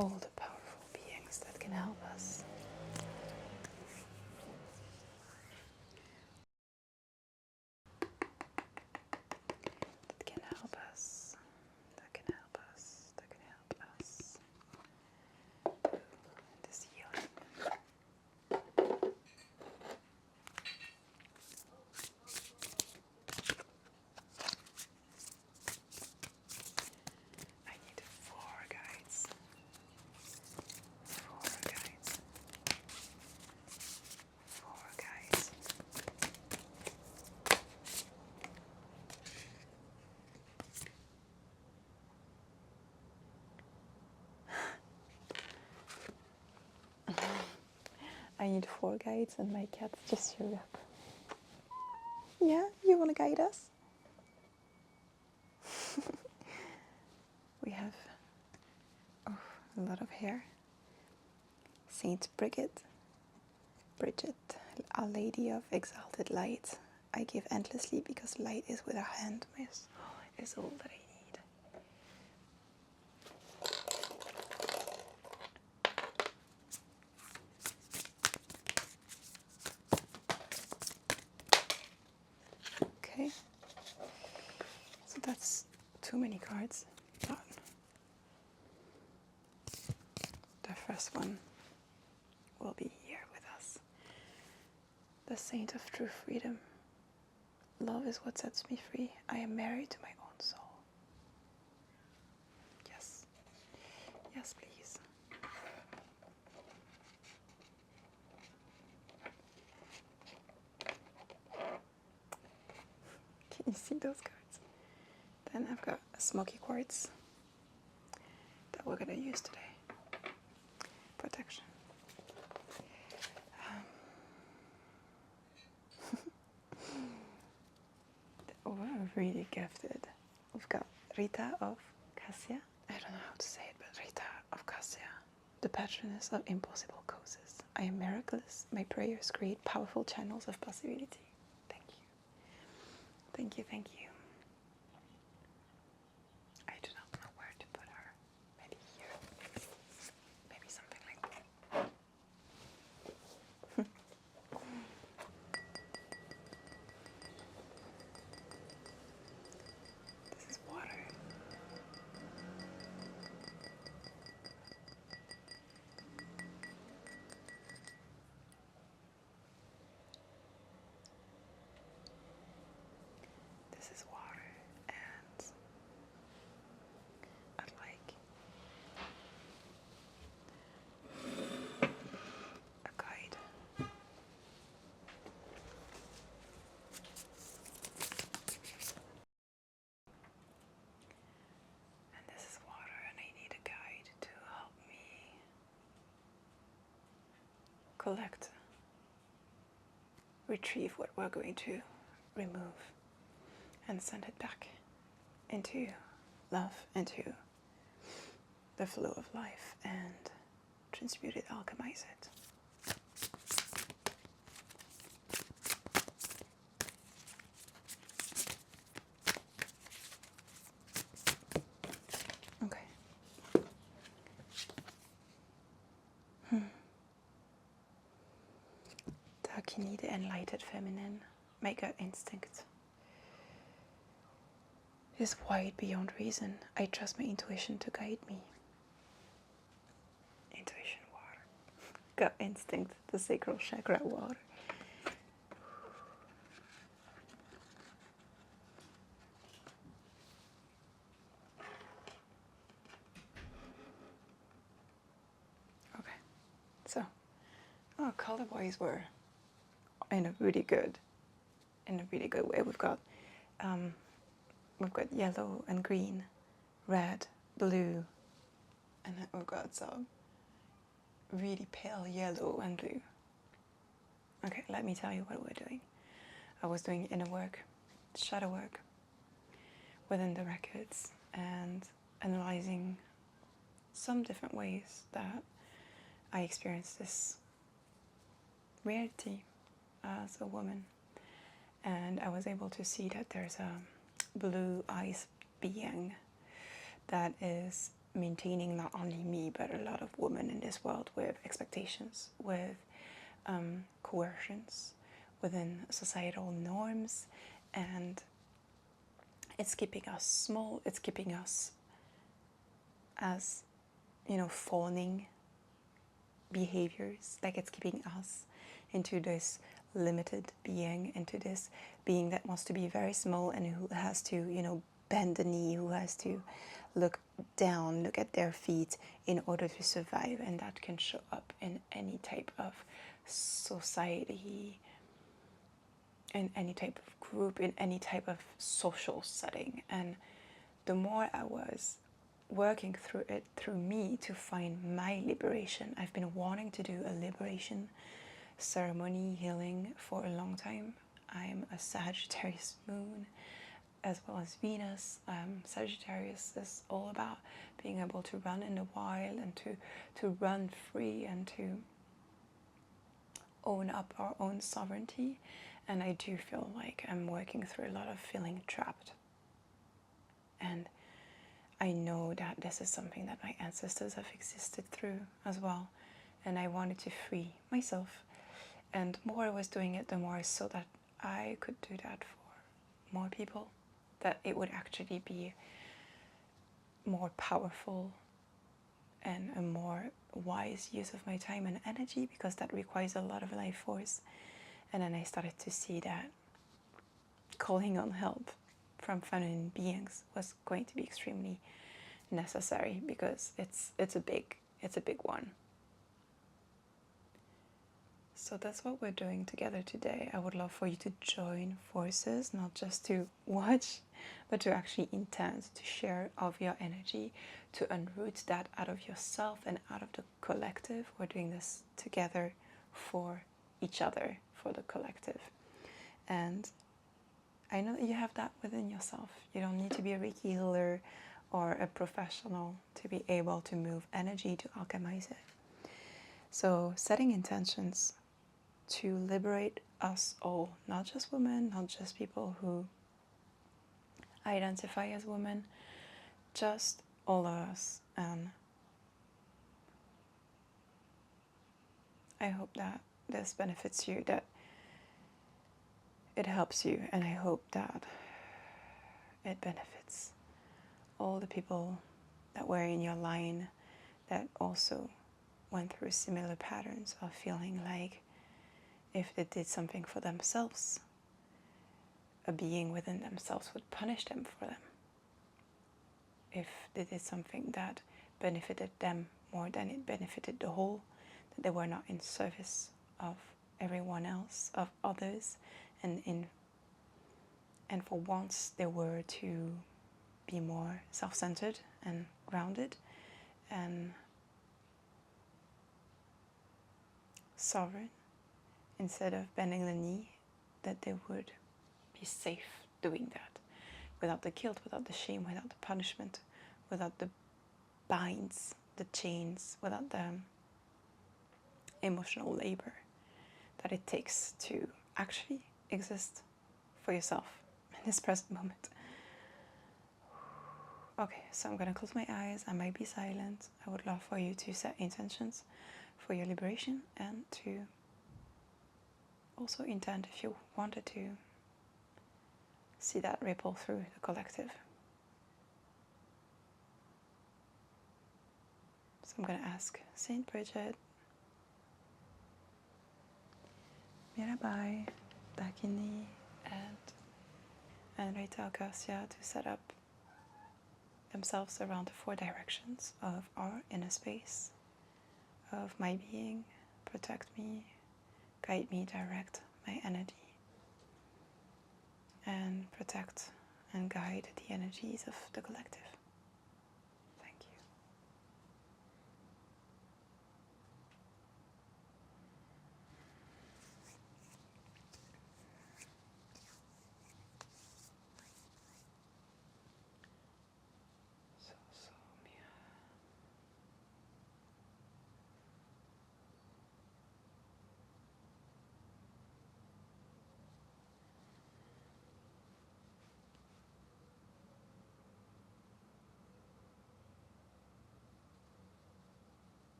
all the powerful beings that can help us. That can help us. That can help us. That can help us. This healing. I need 4 guides. 4 guides. 4 guides. I need 4 guides and my cat just showed up. Yeah, you want to guide us? We have a lot of hair. Saint Bridget, Our Lady of Exalted Light. I give endlessly because light is with our hand, miss. Is all that I need. Okay, so that's too many cards, but the first one will be here with us. The Saint of True Freedom. Love is what sets me free. I am married to my own soul. Yes. Yes, please. Can you see those cards? Then I've got a smoky quartz that we're going to use today. Protection. We're really gifted. We've got Rita of Cassia. I don't know how to say it, but Rita of Cassia, the patroness of impossible causes. I am miraculous. My prayers create powerful channels of possibility. Thank you. Thank you, thank you. I do not know where to put her. Maybe here. Maybe something like that. This is water. This is water, and I'd like a guide. And this is water, and I need a guide to help me collect, retrieve what we're going to remove, and send it back into love, into the flow of life, and transmute it, alchemize it. Okay. Dakini, the enlightened feminine, my gut instinct is wide beyond reason. I trust my intuition to guide me. Intuition water. Gut instinct, the sacral chakra water. Okay, so color-wise we're in a really good way. We've got yellow and green, red, blue, and then we've got some really pale yellow and blue. Okay, let me tell you what we're doing. I was doing inner work, shadow work within the records, and analyzing some different ways that I experienced this reality as a woman. And I was able to see that there's a blue eyes being that is maintaining not only me but a lot of women in this world with expectations, with coercions within societal norms, and it's keeping us small, it's keeping us as, fawning behaviors, like it's keeping us into this limited being, into this being that wants to be very small and who has to, bend the knee, who has to look down, look at their feet in order to survive. And that can show up in any type of society, in any type of group, in any type of social setting. And the more I was working through it, through me, to find my liberation, I've been wanting to do a liberation ceremony healing for a long time. I'm a Sagittarius moon as well as Venus. Sagittarius is all about being able to run in the wild and to run free and to own up our own sovereignty. And I do feel like I'm working through a lot of feeling trapped. And I know that this is something that my ancestors have existed through as well. And I wanted to free myself. And the more I was doing it, the more I saw that I could do that for more people. That it would actually be more powerful and a more wise use of my time and energy, because that requires a lot of life force. And then I started to see that calling on help from feminine beings was going to be extremely necessary, because it's a big one. So that's what we're doing together today. I would love for you to join forces, not just to watch, but to actually intend to share of your energy, to unroot that out of yourself and out of the collective. We're doing this together for each other, for the collective. And I know that you have that within yourself. You don't need to be a Reiki healer or a professional to be able to move energy, to alchemize it. So setting intentions to liberate us all, not just women, not just people who identify as women, just all of us. And I hope that this benefits you, that it helps you, and I hope that it benefits all the people that were in your line that also went through similar patterns of feeling like if they did something for themselves, a being within themselves would punish them for them. If they did something that benefited them more than it benefited the whole, that they were not in service of everyone else, of others, and for once they were to be more self-centered and grounded and sovereign, instead of bending the knee, that they would be safe doing that, without the guilt, without the shame, without the punishment, without the binds, the chains, without the emotional labor that it takes to actually exist for yourself in this present moment. Okay, so I'm gonna close my eyes. I might be silent. I would love for you to set intentions for your liberation, and to also intend, if you wanted to, see that ripple through the collective. So I'm going to ask Saint Bridget, Mirabai, Dakini, and Rita Acacia to set up themselves around the 4 directions of our inner space, of my being. Protect me, guide me, direct my energy, and protect and guide the energies of the collective. Thank you.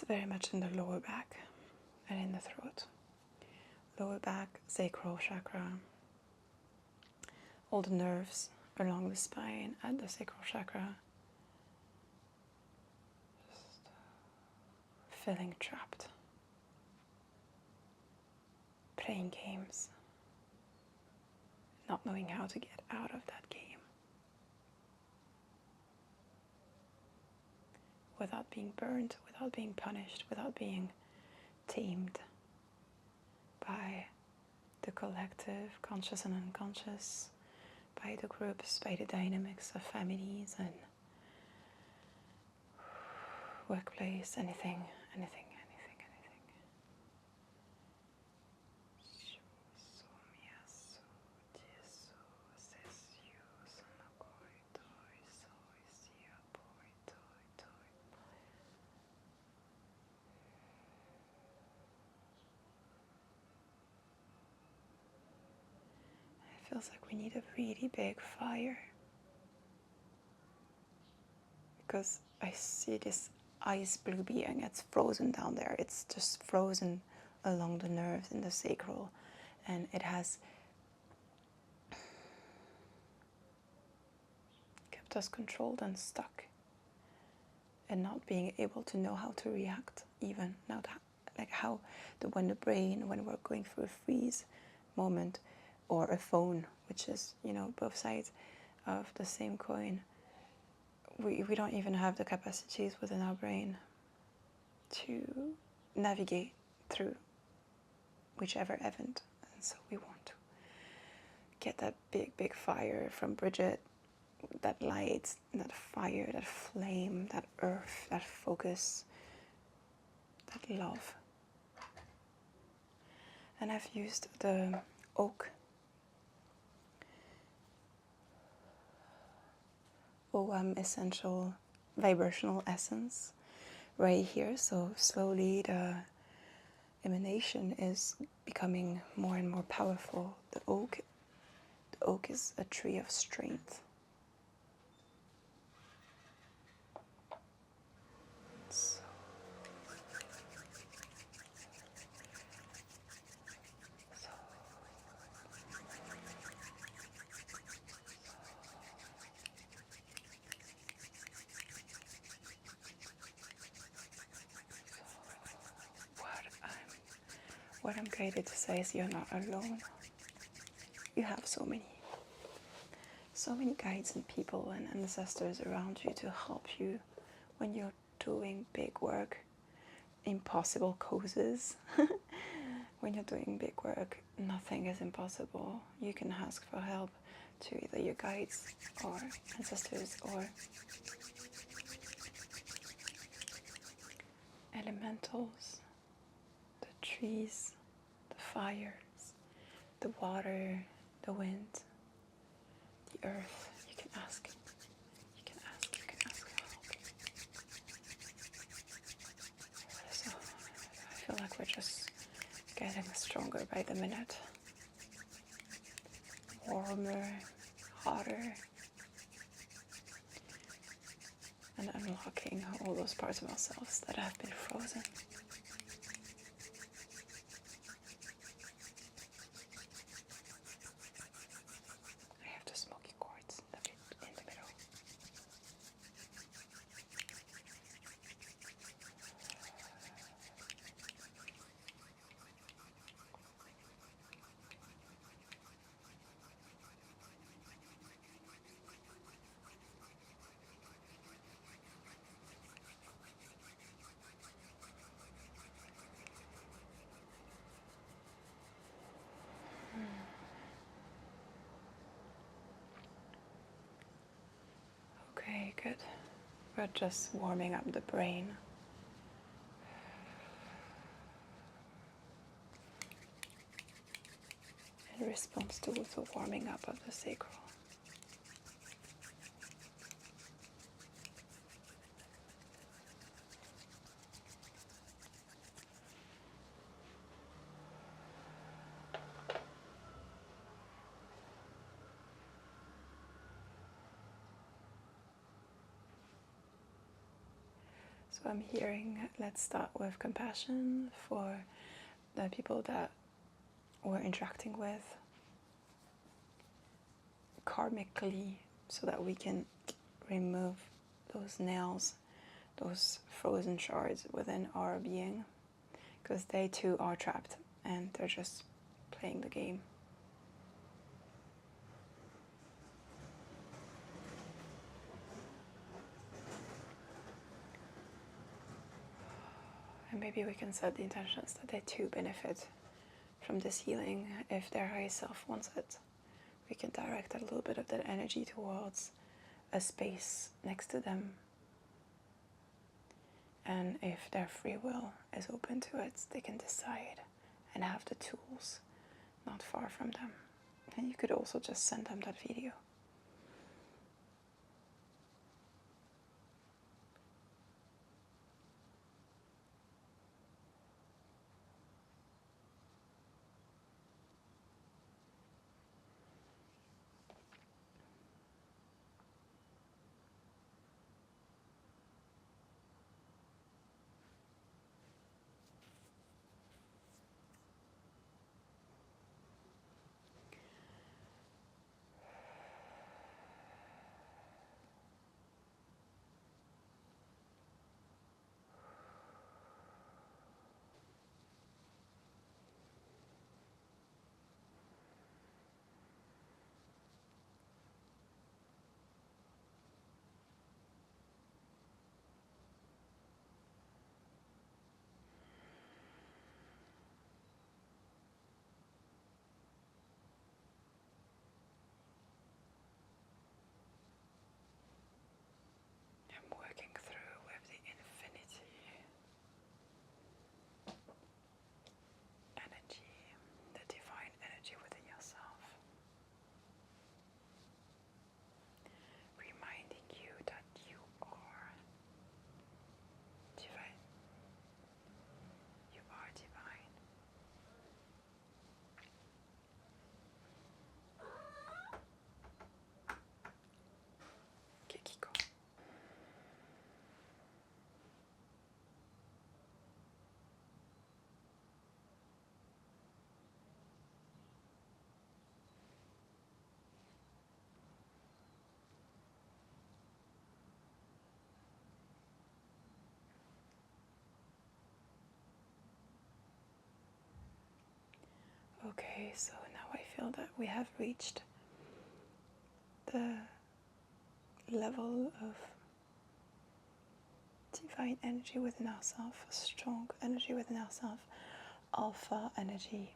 It's very much in the lower back and in the throat. Lower back, sacral chakra, all the nerves along the spine at the sacral chakra, just feeling trapped, playing games, not knowing how to get out of that game without being burned, without being punished, without being tamed by the collective, conscious and unconscious, by the groups, by the dynamics of families and workplace, anything. It feels like we need a really big fire, because I see this ice blue being. It's frozen down there. It's just frozen along the nerves in the sacral, and it has kept us controlled and stuck, and not being able to know how to react. Even now, like how when the brain, when we're going through a freeze moment, or a phone, which is, you know, both sides of the same coin. We don't even have the capacities within our brain to navigate through whichever event. And so we want to get that big fire from Bridget, that light, that fire, that flame, that earth, that focus, that love. And I've used the oak OM essential vibrational essence right here. So slowly the emanation is becoming more and more powerful. The oak is a tree of strength. So what I'm guided to say is you're not alone. You have so many guides and people and ancestors around you to help you when you're doing big work, impossible causes. When you're doing big work, nothing is impossible. You can ask for help to either your guides or ancestors or elementals, the trees, the fires, the water, the wind, the earth. You can ask for help. So I feel like we're just getting stronger by the minute. Warmer, hotter, and unlocking all those parts of ourselves that have been frozen. I have the smoky quartz in the middle. Okay, good. We're just warming up the brain. In response to the warming up of the sacral. So I'm hearing, let's start with compassion for the people that we're interacting with karmically, so that we can remove those nails, those frozen shards within our being, because they too are trapped and they're just playing the game. And maybe we can set the intentions that they too benefit from this healing. If their higher self wants it, we can direct a little bit of that energy towards a space next to them. And if their free will is open to it, they can decide and have the tools not far from them. And you could also just send them that video. I'm working through with the infinity energy, the divine energy within yourself, reminding you that you are divine. You are divine. Kikiko. Okay, so now I feel that we have reached the level of divine energy within ourselves, strong energy within ourselves, alpha energy,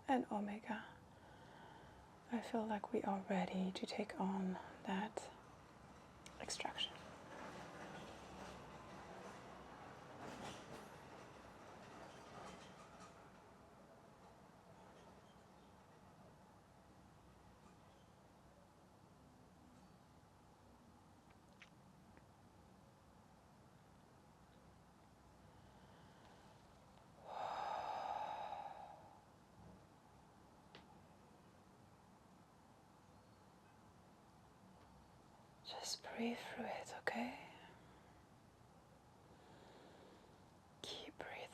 and omega. I feel like we are ready to take on that extraction. Just breathe through it, okay? Keep breathing.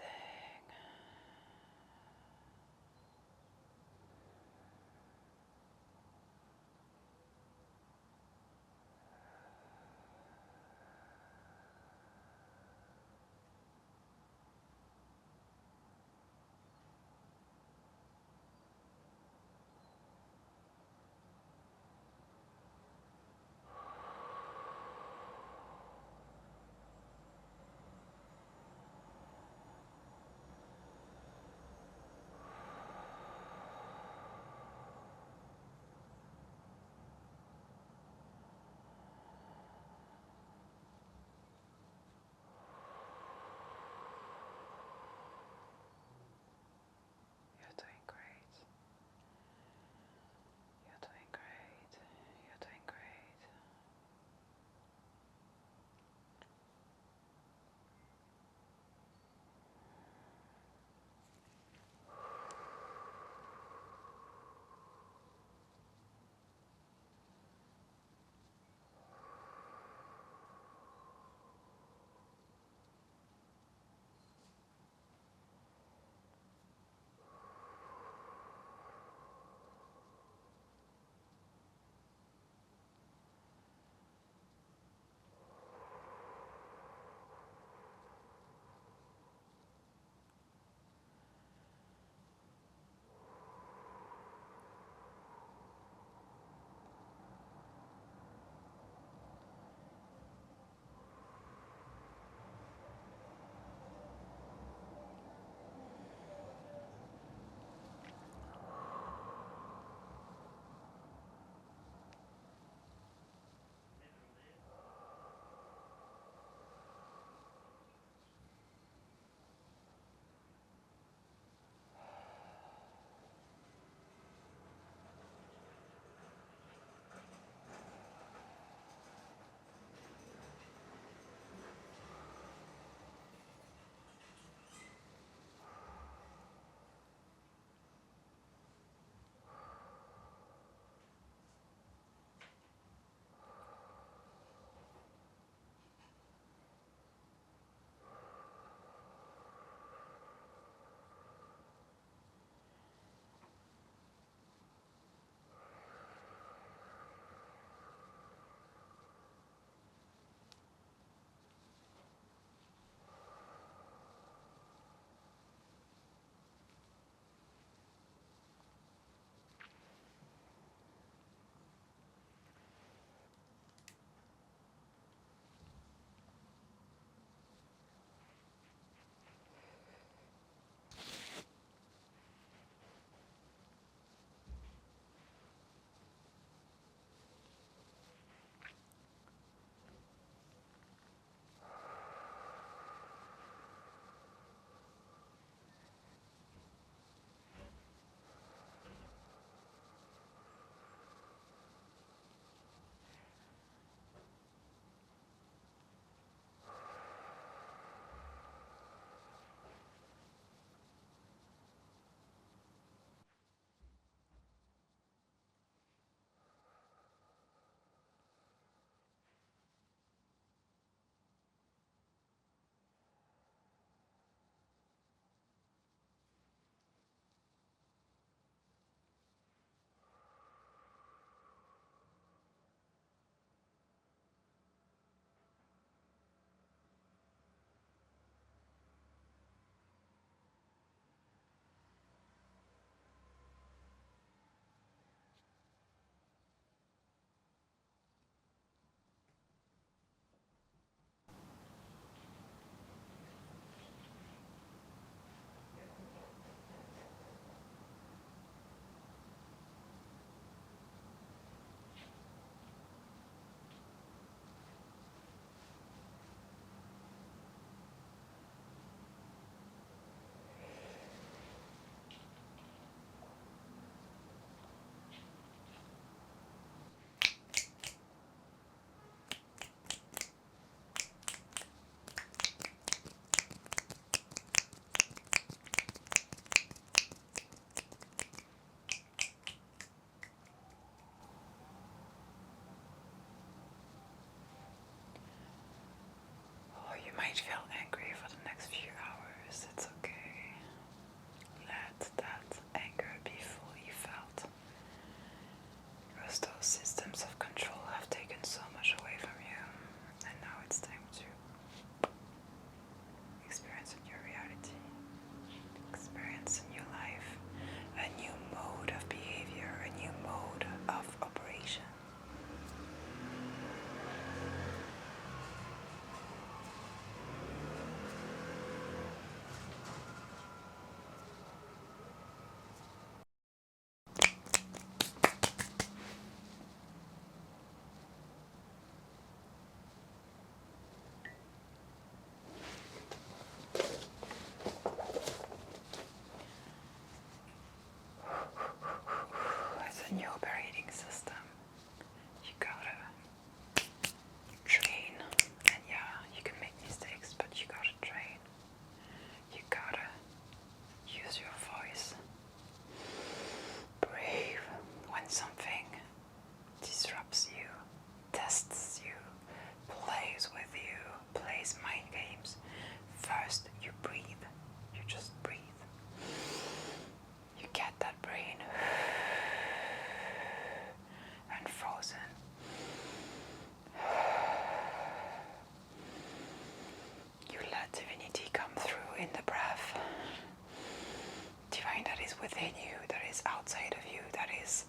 within you, that is outside of you, that is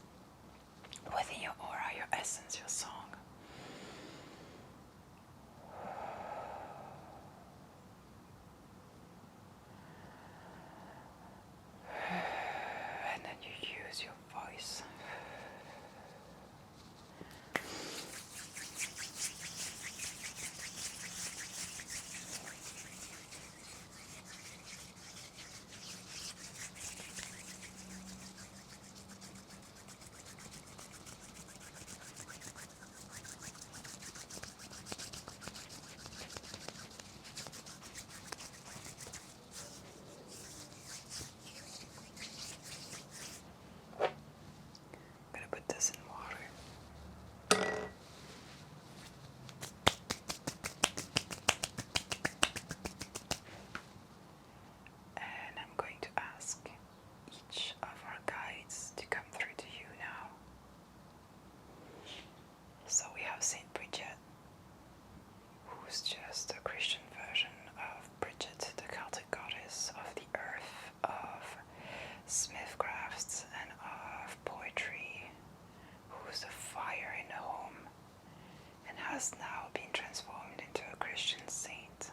within your aura, your essence, your song. And then you use your voice. Put this in water. And I'm going to ask each of our guides to come through to you now. So we have Saint Bridget, who's just a Christian version of Bridget, the Celtic goddess of the earth, of smithcrafts, and of poetry, who's the fire in the home, and has now been transformed into a Christian saint.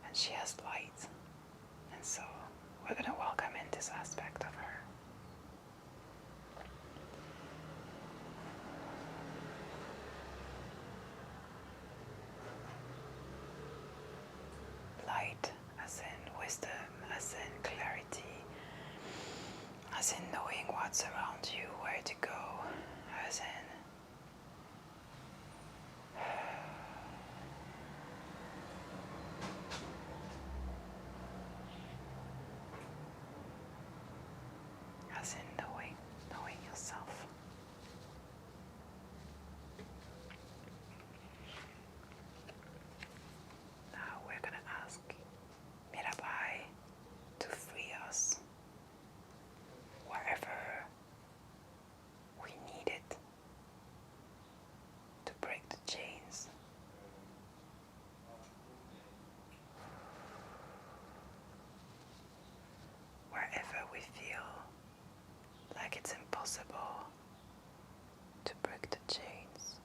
And she has light, and so we're going to welcome in this aspect of her. Light as in wisdom, as in clarity, as in knowing what's around you, where to go, as in knowing yourself. Now we're going to ask Mirabai to free us wherever we need it, to break the chains. Wherever we feel like it's impossible to break the chains.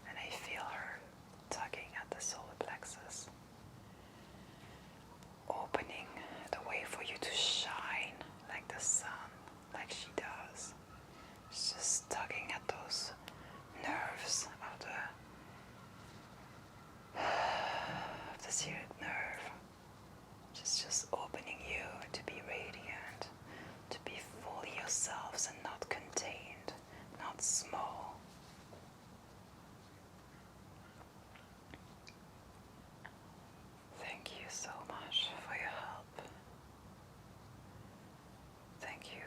And I feel her tugging at the solar plexus, opening the way for you to shine like the sun, like she does. She's just tugging at those nerves of the seared nerve. She's just opening you to be radiant, to be fully yourselves and not contained, not small. Thank you so much for your help. Thank you,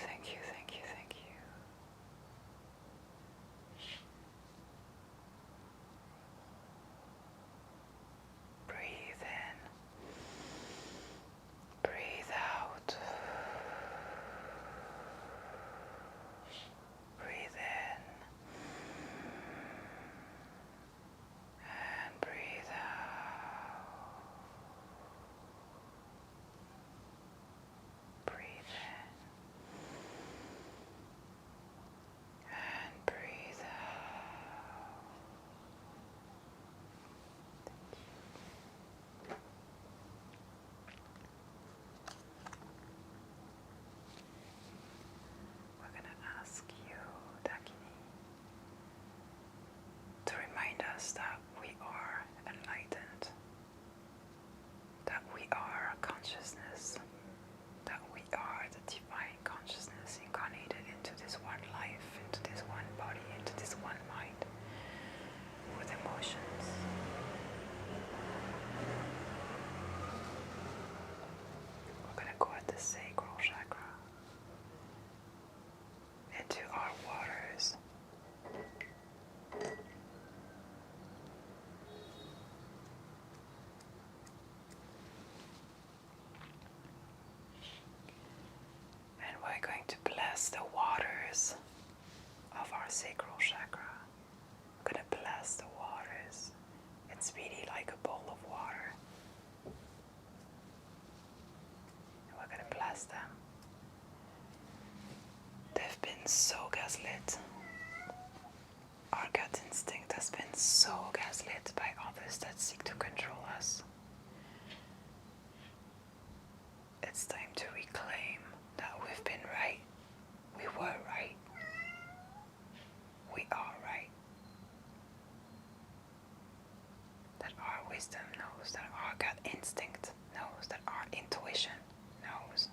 thank you, thank you, thank you. Breathe in, breathe out. Breathe in and breathe out. Breathe in and breathe out. We're going to ask you, Dakini, to remind us that we are enlightened, that we are consciousness, that we are the divine consciousness incarnated into this one life, into this one body, into this one mind, with emotions. We're going to go at the sacral chakra, into our waters. so gaslit. Our gut instinct has been so gaslit by others that seek to control us. It's time to reclaim that we've been right. We were right. We are right. That our wisdom knows, that our gut instinct knows, that our intuition knows.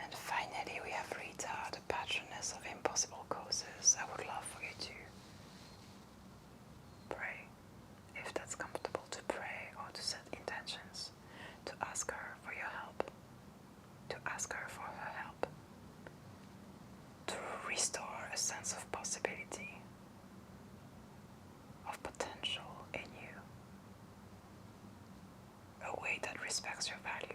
And finally, we have Rita, the patroness of impossible causes. I would love for you to pray, if that's comfortable, to pray or to set intentions, to ask her for your help, to ask her for her help, to restore a sense of possibility, of potential in you, a way that respects your values.